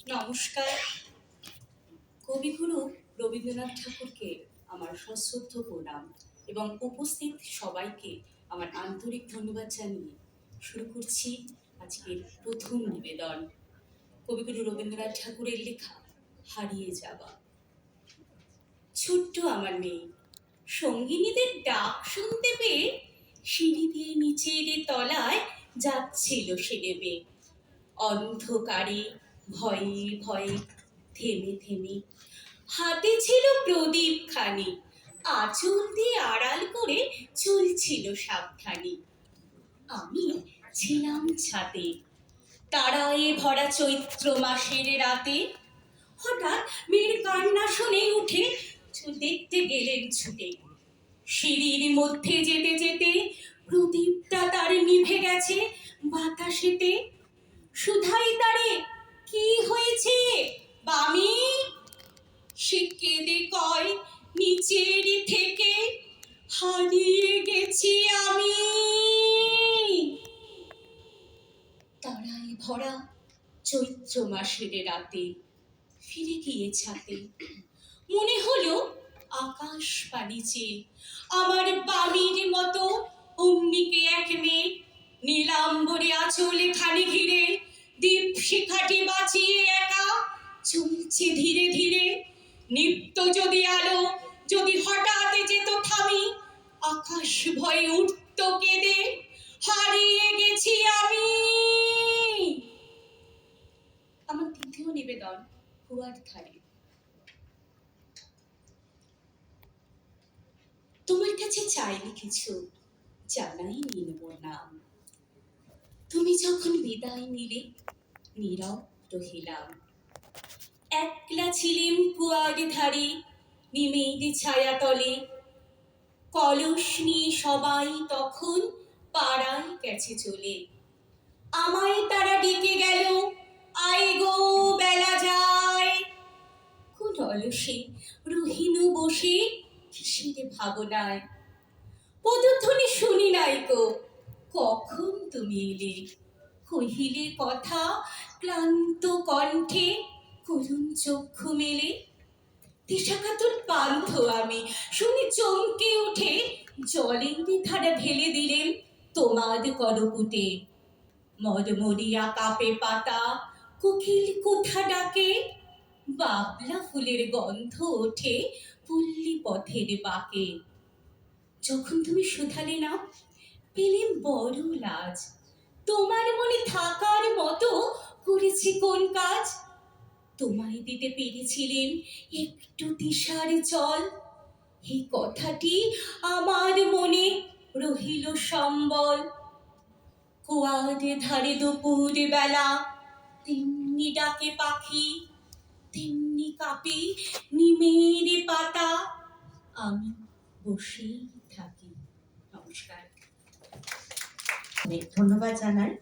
নমস্কার। কবিগুরু রবীন্দ্রনাথ ঠাকুরকে আমার সশ্রদ্ধ প্রণাম এবং উপস্থিত সবাইকে আমার আন্তরিক ধন্যবাদ জানিয়ে শুরু করছি আজকের প্রথম নিবেদন। কবিগুরু রবীন্দ্রনাথ ঠাকুরের লেখা হারিয়ে যাওয়া। ছোট্ট আমার মেয়ে সঙ্গিনীদের ডাক শুনতে পেয়ে সিঁড়ি দিয়ে নিচের তলায় যাচ্ছিল সে নেবে। অন্ধকারে ভয়ে ভয়ে থেমে থেমে হাতে ছিল প্রদীপ খানি, আঁচল দিয়ে আড়াল করে চলছিল সাবধানে। আমি ছিলাম ছাদে, তারায় ভরা চৈত্র মাসের রাতে। হঠাৎ মেয়ের কান্না শুনে উঠে দেখতে গেলেন ছুটে। সিঁড়ির মধ্যে যেতে যেতে প্রদীপটা তার নিভে গেছে বাতাসেতে। সুধাই তারে, কি হয়েছে বামি? সে কেঁদে কয় নিচের থেকে, হারিয়ে গেছি আমি। তারায় ভরা চৈত্র মাসের রাতে ফিরে গিয়ে ছাতে মনে হলো আকাশ পানি চেয়ে আমার বামির মতো অন্যকে এক মেয়ে। নীলাম্বরে আঁচলে খানি ঘিরে দীপ শিখাটি বাঁচিয়ে একা চলছে ধীরে ধীরে। নিত্য যদি আলো যদি হঠাৎ যেত থামি, আকাশ ভয়ে উঠত কেঁদে, হারিয়ে গেছি আমি। আমার দ্বিতীয় নিবেদন কুয়ার ধারে। তোমার কাছে চাইনি কিছু, জানাই নিব নাম। তুমি যখন বিদায় নিলে নীরব রহিলাম। একলা ছিলেম কুয়ার ধারে নিমের ছায়া তলে। কলস নিয়ে সবাই তখন পাড়ায় গেছে চলে। আমায় তারা ডেকে গেল, আয় গো বেলা যায়। কোন অলসে রহিনু বসে কিসের ভাবনায়। পদধ্বনি শুনি নাই গো, কখন তুমি এলে। কহিলে কথা ক্লান্ত কণ্ঠে, করুণ চক্ষু মেলে। দিশাকাতর পান্থ আমি শুনে চমকে উঠে জলের ধারা ঢেলে দিলেন তোমার করপুটে। মরমরিয়া কাপে পাতা, কোকিল কোথা ডাকে। বাবলা ফুলের গন্ধ ওঠে পল্লী পথের বাঁকে। যখন তুমি শুধালে না পেলেম বড় লাজ। তোমার মনে থাকার মতো করেছি কোন কাজ? তোমায় দিতে পেরেছিলেন একটু দিশার জল, এই কথাটি আমার মনে রহিল সম্বল। কুয়ার ধারে দুপুর বেলা তেমনি ডাকে পাখি, তেমনি কাঁপে নিমের পাতা, আমি বসেই থাকি। নমস্কার। ধন্যবাদ জানাই।